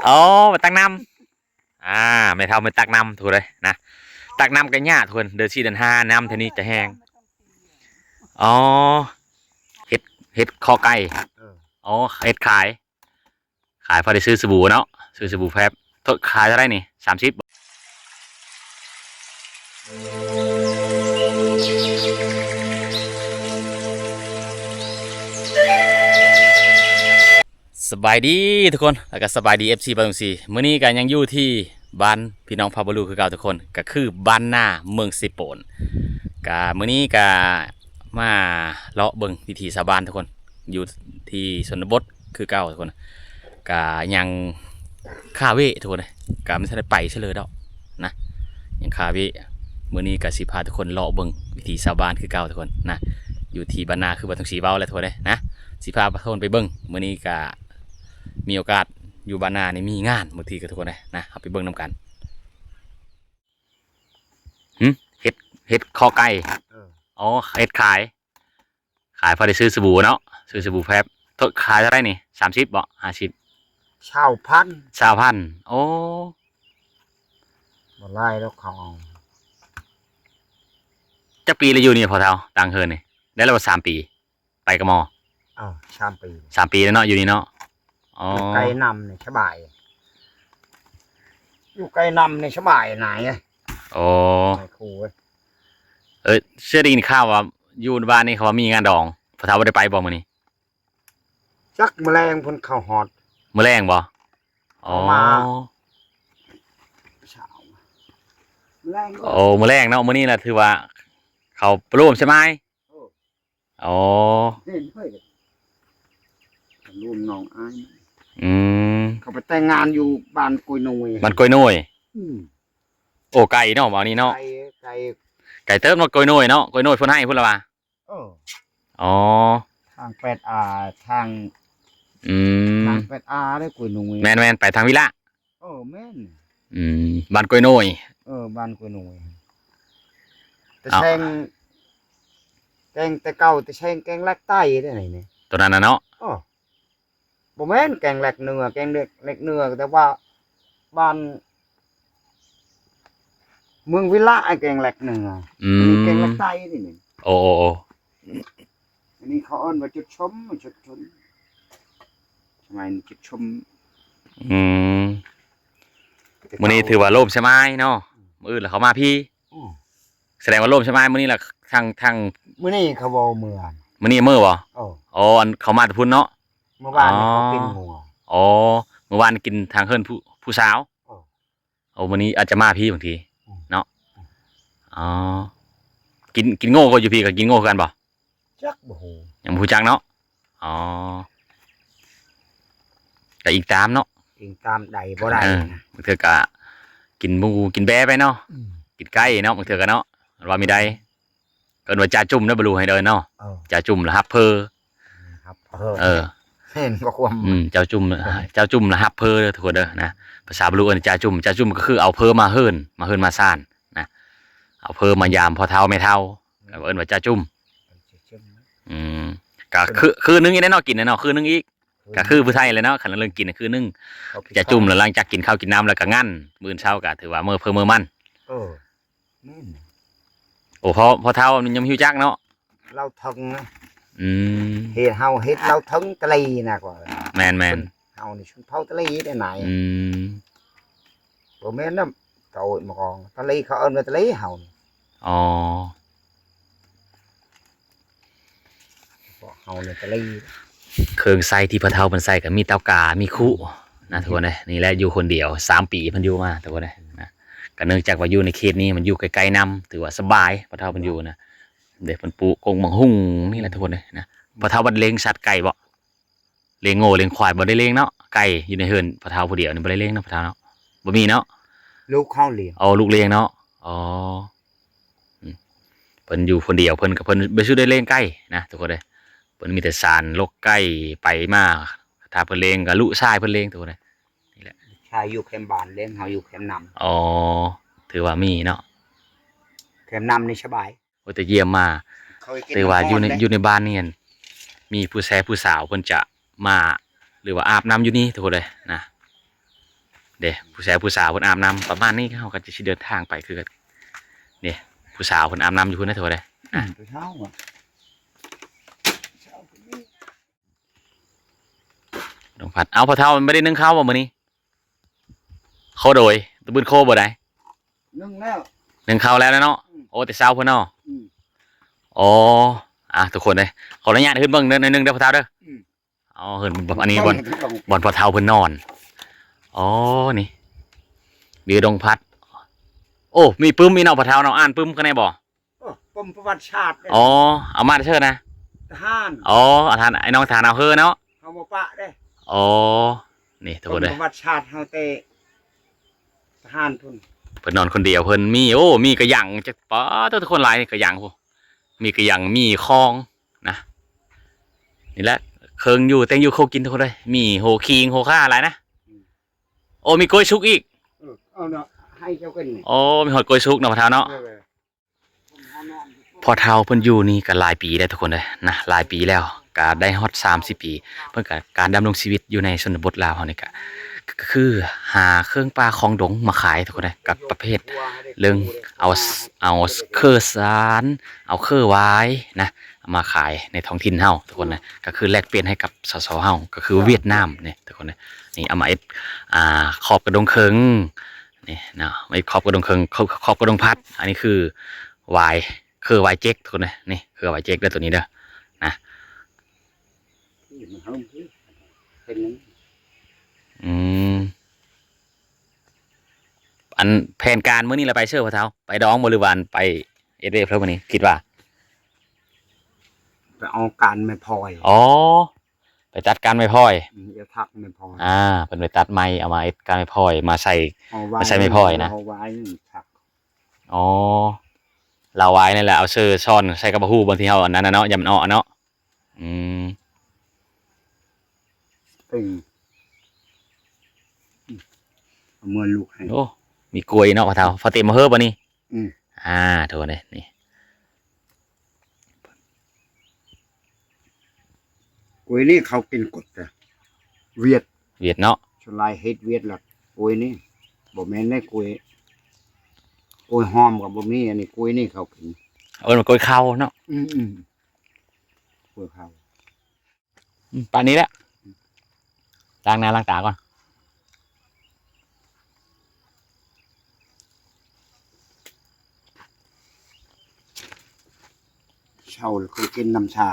อ๋อมาตักน้ำไม่เท่าไม่ตักน้ำถูกเลยนะตักน้ำกันยากทุกคนเดือนสี่เดือนห้าน้ำเท่านี้จะแห้งอ๋อเห็ดเห็ดคอไก่อ๋อเห็ดขายพอได้ซื้อสบู่เนาะซื้อสบู่แฟบขายเท่าไรนี่30สบายดีทุกคนแล้วก็สบายดี FC บ้านตรงสีมื้อนี้กันยังอยู่ที่บ้านพี่น้องพาบลูคือเก่าทุกคนก็คือบ้านหน้าเมืองสิโปนกะมื้อนี้กะมาเลาะเบิ่งวิถีชาวบ้านทุกคนอยู่ที่ชนบทคือเก่าทุกคนกะยังคาเว่ทุกคนเลยกะไม่ทันได้ไปเฉลยดอกนะยังคาเว่มื้อนี้กะสิพาทุกคนเลาะเบิ่งวิถีชาวบ้านคือเก่าทุกคนนะอยู่ที่บ้านนาคือบ้านตรงสีเว้าแล้วทุกคนเลยนะสิพาทุกคนไปเบิ่งมื้อนี้กะมีโอกาสอยู่บ้านนานี่มีงานบางทีกับทุกคนเลยนะเอาไปเบิ่งนำกันเห็ดคอไก่อ๋อเห็ดขายพอได้ซื้อสบู่เนาะซื้อสบู่แฟบขายเท่าไรนี่30บ่50ชาวพันโอ้บ่ไล่แล้วเขาเอาจะปีละอยู่นี่พอเท่าต่างเฮินนี่ได้แล้วว่า3 ปีไปกับมอ3 ปี3 ปีแล้วเนาะอยู่นี่เนาะอ๋อไกลนำเนี่ยสบายอยู่ไกลนำเนี่ยสบายไหนโอ้ไม่ครูเชื่อได้ยินข่าวว่าอยู่บ้านนี่เขาว่ามีงานดองพอเท่าได้ไปบ่มื้อนี้จักแมลงพ่นเข้าหอดมื้อแรงบ่อ๋อโอ้มื้อแรงเนาะมื้อนี้แหละถือว่าเขาร่วมใช่ไหมอ๋อร่วมน้องอ้ายอืมเขาไปแต่งงานอยู่บ้านกุยนุยบ้านกุยนุยโอ้ไก่เนาะบ่นี้เนาะไก่เติมเนาะกุยนุยเนาะกุยนุยเพิ่นให้พุ่นละว่าอ๋อทาง8 อาทาง8 อาได้กุยนุยแม่นไปทางวิระแม่นบ้านกุยนุยบ้านกุยนุยแต่แซงแกงแต่เก่าแต่แซงแกงแลกใต้ได้ไหนเนี่ยตัวนั้นน่ะเนาะบ่แม่นแกงแหลกเนื้อแกงเล็กเนื้อแต่ว่าบ้านเมืองวิละไอ้แกงแหลกเนื้อแกงแหลกใต้นี่โอ้อันนี้เขาเอิ้นว่าจุดชมทำไมจุดชมมื้อนี้ถือว่าโลมใช่ไหมเนาะมื้ออื่นแล้วเขามาพี่แสดงว่าโลมใช่ไหมมื้อนี้ล่ะทางมื้อนี้เขาบ่มื้อนี้มื้อบ่อ๋อเขามาแต่พุ่นเนาะเมื่อวานเขากินหมูอ๋อเมื่อวานกินทางเฮิรนผู้สาววันนี้อาจจะมาพี่บางทีเนาะอ๋อกินโง่ก็อยู่พี่กับกินโง่กันบ่จักบ่ฮู้ยังบ่ฮู้จักเนาะอ๋อก็อีกตามเนาะอีกตามใดบ่ได้บางเทื่อก็กินหมูกินแบะไปเนาะกินไก่เนาะบางเทื่อก็เนาะว่ามีได้เกินว่าจ่าจุ่มเนาะบ่รู้ให้เด้อเนาะจ่าจุ่มละฮับเพอเห็นบ่ความเจ้าจุ่มละฮับเพอเด้อทุกคนเด้อนะภาษาบลูเอิ้นจ่าจุ่มก็คือเอาเพอมาเฮิรนมาซ่านนะเอาเพอมายามพอเท่าไม่เท่าเอิ้นว่าจ่าจุ่มก็คือนึงอีกแน่เนาะกินแน่เนาะคือนึงอีกก็คือผู้ไทยเลยเนาะคันเรื่องกินคือนึงจ่าจุ่มแล้วหลังจากกินข้าวกินน้ำแล้วก็งั้นมื้อเช้าก็ถือว่ามื้อเพิ่มมื้อมันโอ้พอเท่ามันยังหิวจักเนาะเราทึงนะเฮ็ดเฮาเฮ็ดเราทึงตะลีน่ะกว่าแม่นเฮานี่ชุนเผาตะลีได้ไหนบ่แม่นนำโตมากองตะลีเขาเอิ้นว่าตะลีเฮาอ๋อเฮานี่ตะลีเครื่องใส่ที่พะเฒ่าเพิ่นใส่ก็มีเตากามีคุนะทุกคนเด้นี่แหละอยู่คนเดียว3 ปีเพิ่นอยู่มาทุกคนเด้นะก็เนื่องจากว่าอยู่ในเขตนี้มันอยู่ไกลๆนำถือว่าสบายพะเฒ่าเพิ่นอยู่นะเด็กเพิ่นปลูกกงมังหุ่งนี่แหละทุกคนเลยนะพอเท่าบัดเลี้ยงสัตว์ไก่บ่เลี้ยงโง่เลี้ยงควายบ่ได้เลี้ยงเนาะไก่อยู่ในเฮือนพอเท่าผู้เดียวนี่บ่ได้เลี้ยงเนาะพอเท่าเนาะบ่มีเนาะลูกเขาเลี้ยงลูกเลี้ยงเนาะอ๋อเพิ่นอยู่คนเดียวเพิ่นบ่ซื้อได้เลี้ยงไก่นะทุกคนเลยเพิ่นมีแต่สารลกไก่ไปมาถ้าเพิ่นเลี้ยงก็ลูกชายเพิ่นเลี้ยงทุกคนเลยนี่แหละชายอยู่แคมป์บ้านเลี้ยงเฮาอยู่แคมป์นำอ๋อถือว่ามีเนาะแคมป์นำนี่สบายแต่เยี่ยมมาแต่ว่าอยู่ในบ้านนี่มีผู้ชายผู้สาวเพิ่นจะมาหรือว่าอาบน้ำอยู่นี่ทุกคนเลยนะ เด้ผู้ชายผู้สาวเพิ่นอาบน้ำประมาณนี้เฮาก็จะสิเดินทางไปคือกันนี่ผู้สาวเพิ่นอาบน้ำอยู่พุ่นนะเถอะเด้ ตัวเช้าอ่ะเช้าคนนี้ น้องพัดเอาพอเท่ามันไม่ได้นึ่งข้าวบ่มื้อนี้โคโดยตะบึนโคบ่ได้ นึ่งแล้ว นึ่งข้าวแล้วนะเนาะโอ้แต่เช้าพุ่นเนาะ อืม อ๋อทุกคนเลยขออนุญาตขึ้นเบิ่งเด้อหน่อยหนึงเด้อพอเท่าเด้อ อืม อ๋อเห็นอันนี้บ่อนพอเท่าเพิ่นนอนอ๋อนี่เบียร์ดงพัดโอ้มีปึ้มมีเนาะพอเท่าเนาะอ่านปึ้มกันได้บ่ โอ้ปมประวัติศาสตร์เนี่ย อ๋อเอามาเชิญนะ ทหาร อ๋อเอาทานไอ้น้องทานเอาเฮอเนาะ เขามาปะได้ อ๋อนี่ทุก ป ค ม นเลย ประวัติศาสตร์เฮาแต่ทหารทุน เพิ่นนอนคนเดียวเพิ่นมีโอ้มีกระหยังจักป๊าดทุกคนหลายนี่กระหยังพูมีกระหยังมีคองนะนี่แหละเคิงอยู่แต่งอยู่เขากินทุกคนเลยมีโหคิงโหค่าอะไรนะโอ้มีกล้วยชุกอีก เอาเนาะให้เจ้ากันนี่ โอ้มีหอดกล้วยชุกเนาะพ่อเฒ่าเนาะพ่อเฒ่าเพิ่นอยู่นี่ก็หลายปีแล้วทุกคนเลยนะหลายปีแล้วก็ได้ฮอด30 ปีเพิ่นก็การดำรงชีวิตอยู่ในชนบทลาวเฮานี่ก็คือหาเครื่องปลาของดงมาขายทุกคนเลยกับประเภท เรื่องเอาเครือสารเอาเครือไว้นะเอามาขายในท้องถิ่นเฮาทุกคนนะก็คือแลกเปลี่ยนให้กับสสเฮาก็คือเวียดนามเนี่ยทุกคนนะนี่เอามาเอ็ดขอบกระดงเคิงนี่นะไม่ขอบกระดงเคิงขอบกระดงพัดอันนี้คือไวน์คือไวน์เจ๊กทุกคนนะนี่คือไวน์เจ๊กเด้อตัวนี้เด้อนะ มันเฮาเป็นอย่างนี้ อืมอันแผนการมื้อนี้เราไปเชื่อพ่อเฒ่าไปดองบริวารไปเอเดฟแล้ววันนี้คิดว่า ไปเอาการไม่พอย อ๋อไปตัดการไม่พ่อย อย่าทักไม่พอย เป็นไปตัดไม้เอามาเอ็ดการไม่พ่อยมาใส่ เอาไว้ ไม่ใช่ไม่พอยนะ เอาไว้ทัก อ๋อเราไว้นั่นแหละเอาเสื้อซ่อนใส่กระหู้บางทีเฮาอันนั้นนะเนาะยำมันอ้อเนาะอืม ตึงเอามื่อลูกให้ โอ้มีกล้วยเนาะพ่อเฒ่าฟาเต็มมาเฮ้อบ่นี่ อืม โทษเลยนี่ กล้วยนี่เขากินกดแต่เวียด เวียดเนาะ ชลายเฮ็ดเวียดหลักกล้วยนี่บ่แม่นได้กล้วยหอมกับบ่มีอันนี้กล้วยนี่เขากิน เอามากล้วยเข้าเนาะ กล้วยเขา ป่านนี้แหละล้างหน้าล้างตาก่อน เช่าแล้วเขากินน้ำชา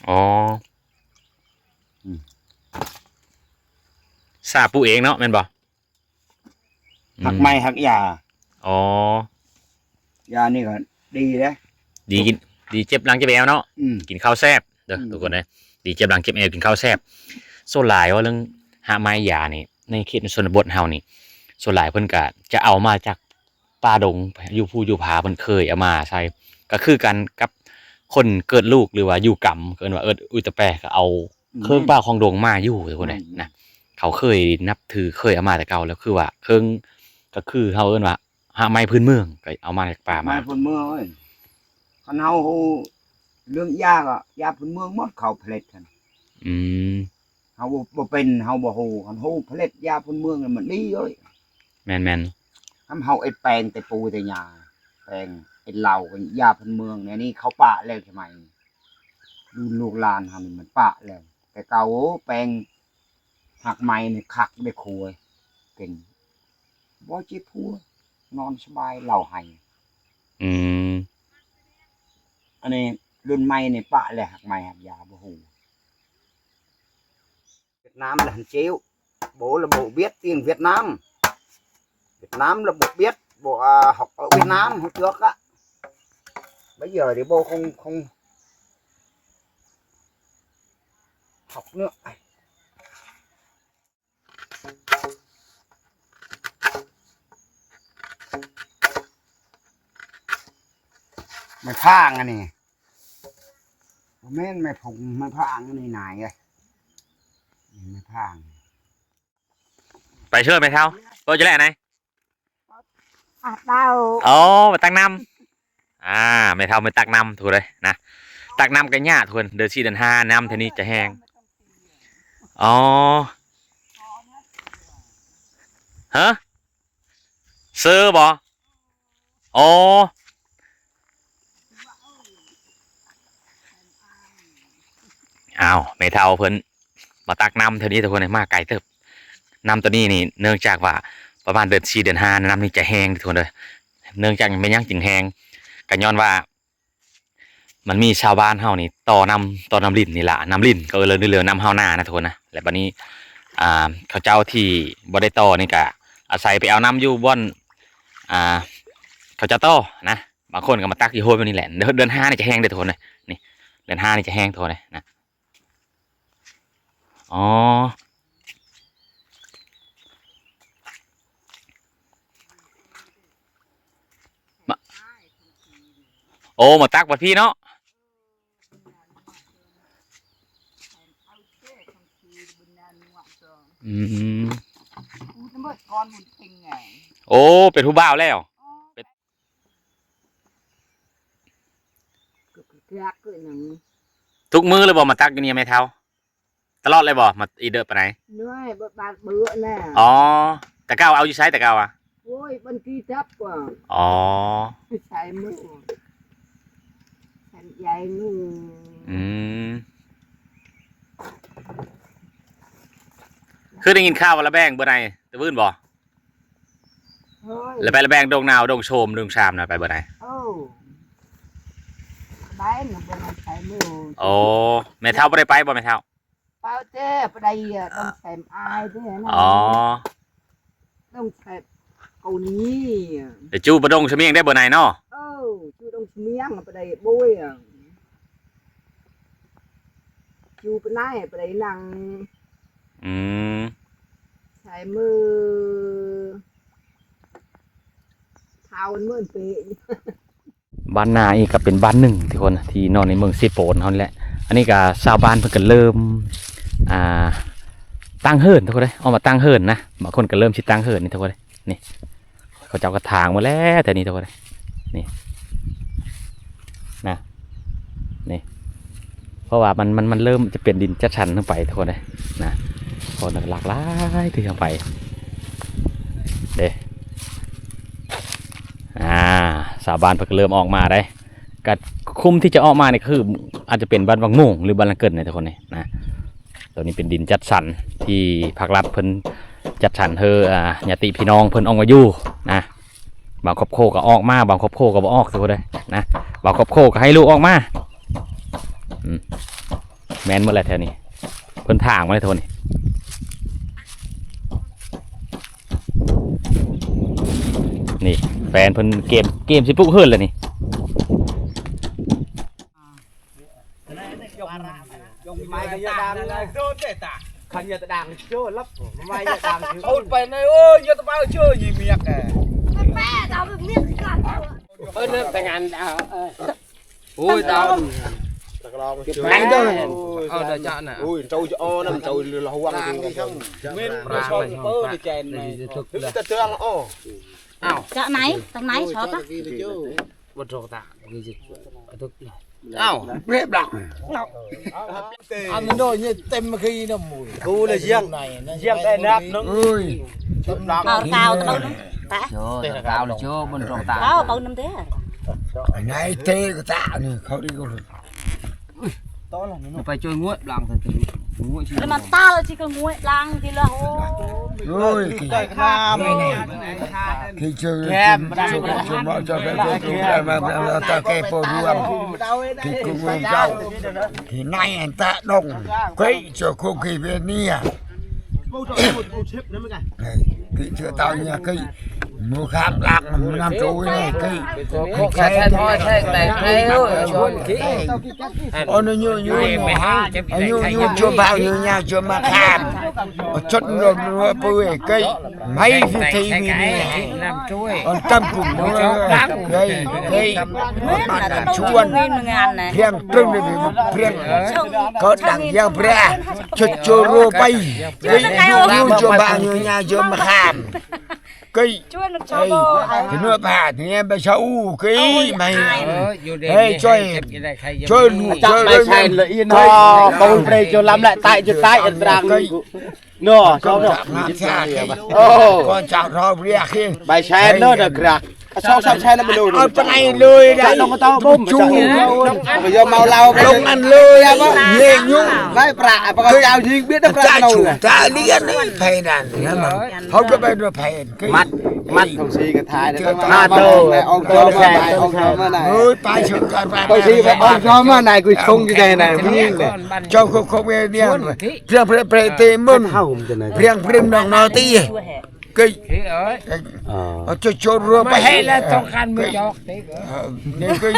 อ๋อ อืม ซาปูเองเนาะแม่นบ่ หักไม้หักยา อ๋อย านี่ก็ดีนะ ดีกินดีเจ็บหลังเจ็บแอวเนาะ อืม กินข้าวแซ่บเด้อ อืม ทุกคนเลยดีเจ็บหลังเจ็บแอวกินข้าวแซ่บส่วนหลายว่าเรื่องหาไม้ยานี่ในเขตชนบทเฮานี่ส่วนหลายเพิ่นก็จะเอามาจากป่าดงอยู่ภูอยู่ผาเพิ่นเคยเอามาใช้ก็คือกันกับคนเกิดลูกหรือว่าอยู่กรรมเกินว่าอุยตะแปะก็เอาเครื่องป่าของดงมาอยู่ทุกคนเลยนะเขาเคยนับถือเคยเอามาแต่เก่าแล้วคือว่าเครื่องก็คือเฮาเอิ้นว่าหาไม้พื้นเมืองก็เอามาจากป่า ไม้ มา พื้นเมืองเอ้ยคันเฮาเรื่องยากอ่ะยาพื้นเมืองหมดเขาผลิตกัน อืม เฮาบ่เป็นเฮาบ่ฮู้คันฮู้ผลิตยาพื้นเมืองนี่มันดีเอ้ย แม่น ทำเฮาไอ้แปลงแต่ปูแต่ยาแปลงไอ้เหล้ากับยาพื้นเมืองเนี่ยนี่เขาปะแล้วใช่ไหมดูลูกหลานเฮานี่มันปะแล้วแต่เก่าโอ้แปลงหักไม้นี่คักได้ครัวเก่งบ่เจ็บหัวนอนสบายเหล้าให้ ๆอืม อันนี้รุ่นใหม่นี่ปะแล้วหักไม้หักยาบ่ฮู้Việt Nam là hình chiếu bố là bộ biết tiếng Việt Nam là bộ biết bộ học ở Việt Nam hồi trước á bây giờ thì bố không học nữa mày phang à nè mày phùng mày phang cái này này kìa mày phang ไปช่วยไหมเท้าตัวจะแหละไหน đau อ๋อไปตักน้ำไม่เท่าไม่ตักน้ำถูกเลยนะตักน้ำกันยากทุกคนเดือน4 เดือน 5น้ำเท่านี้จะแห้งอ๋อ ฮะเซอร์บ่อ๋ออ้าวไม่เท่าเพิ่นมาตักน้ำเท่านี้ทุกคนเลยมาไกลเติบน้ำตัวนี้นี่เนื่องจากว่าประมาณเดือน4เดือน5น้ำนี่จะแห้งทุกคนเลยเนื่องจากไม่ยังจึงแห้งกันย้อนว่ามันมีชาวบ้านเฮานี่ต่อน้ำลิ้นนี่ล่ะน้ำลิ้นก็เลยเรือน้ำเฮาหน้านะทุกคนนะและบัดนี้เขาเจ้าที่บ่ได้ต่อนี่ก็อาศัยไปเอาน้ำอยู่บ่อนเขาจะต่อนะบางคนก็มาตักอยู่โฮยแบบนี้แหละเดือน5นี่จะแห้งเด้อทุกคนเลยนี่เดือน5นี่จะแห้งทุกคนเลยนะอ๋อโอ้มาตักบัดพี่เนาะอืมโอ้เป็นผู้บ่าวแล้วทุกมื้อเลยบอกมาตักกันเนี่ยไม่เท่าตลอดเลยบอกมาอีเดอร์ไปไหน nói bạc bữa nè อ๋อแต่เก้าเอาอยู่ใช้แต่เก้าอ่ะ ôi bên kia thấp quá อ๋อ xài mưa xài dày mưa อืมคือได้ยินข่าวว่าละแบงเบอร์ไหนตะวื่นบ่ thôi แล้วไปละแบงดงนาวดงโชมดงชามนะไปเบอร์ไหน ô bán là bên này xài mưa โอ้แม่เท่าไม่ได้ไปบ่แม่เท่า bao thế ở đây đông xài ai thế này อ๋อ đông xài cầu ní เดี๋ยวจูบดงชะเมียงได้เบอร์ไหนเนาะ ô chú đông miếng ở đây bôi à chú bên này ở đây năng อืม xài mưa thao mưa tệ บ้านนาอีกก็เป็นบ้านหนึ่งที่คนที่นอนในเมืองซีโปนเขาแหละอันนี้ก็ชาวบ้านเพิ่นก็เริ่มตั้งเฮิรนทุกคนเลยเอามาตั้งเฮิรนนะบางคนก็เริ่มชิดตั้งเฮิรนนี่ทุกคนเลยนี่เขาเจ้ากระถางมาแล้วแต่นี่ทุกคนเลยนี่นะนี่เพราะว่ามันเริ่มจะเปลี่ยนดินจัดชันขึ้นไปทุกคนเลยนะคนหลากหลายที่ขึ้นไปเด้ชาวบ้านเพิ่งเริ่มออกมาได้ก็คุมที่จะออกมาเนี่ยคืออาจจะเป็นบ้านบางโมงหรือบ้านลังเกิดในทุกคนนี่นะตัวนี้เป็นดินจัดสรรที่ภาครัฐเพิ่นจัดสรรเธอญาติพี่น้องเพิ่นออกมาอยู่นะบางครอบครัวก็ออกมาบางครอบครัวก็บ่ออกทุกคนเลยนะบางครอบครัวก็ให้ลูกออกมาแม่นเมื่อไรแถวนี้เพิ่นถางมาเลยทุกคนนี่แฟนเพิ่นเกมสิปลุกเฮิรนเลยนี่ mai cái đàn này rốt để tả khăn giờ đàn chưa lắm mai giờ đàn chưa ôi phải này ôi giờ tao bao chưa gì miệng này mẹ tao được miệng cả ơi nó phải ngàn ôi tao anh đâu này đợi chọn nè ui trâu cho nằm trâu là hoa cái không bên cho bơ đi chèn này thứ ta chưa ăn ô chợ này thằng này sợ á một rổ tạ cái gì ảo bếp lặng ăn nó như tem khi nó mùi thu là riêng cái nắp nó ui cao cao tao nó chưa cao là chưa bên rổ tạ cao bao năm thế này tê cái tạ này không đi con phải chơi nguội lòng thật nguội rồi mà tao là chỉ cần nguội lang thì là ôi cái khi chơi chơi mọi cho cái mà ta kẹp vào ruộng thì cùng người cháu thì nay anh ta đông quấy cho không kỳ bên nia cái chưa tao nhà cây mua khám lạc mà làm trôi này cây cái thôi thế này hay rồi nó như chưa bao nhiêu nhà chưa mà khám chất rồi nó bươi cây mấy phi thị vì này còn tâm cùng nó cây mà là chuồn riêng trưng để riêng có đằng giang bra cho rô bay cây như chưa bao nhiêu nhà chưa mà khám cây thì nữa bà thì em bây sau cái mày hey chơi chơi chơi chơi là yên ho bầu đây cho làm lại tại cho tại ẩn ràng nó cho nó con chào nó bia khi bài xe nó được kìa sao xe nó bị lùi ở bên này lười đấy nó có to bom chú bây giờ màu lau không ăn lười nhẹ nhung đấy bạ bà con chào gì biết đâu cha đâu chủ ta đi ăn đấy phải đàn không có bên được phải mắt không xì cái thái này mà đâu ông cho mà ông cho mà này ơi tay sướng cả tôi xì phải ông cho mà này cứ không cái này này nhưng này cho không nghe đi ăn riêng phải tê mơn riêng nó tí cái cho rùa mà hay là trong khăn mới chọc thế nên cái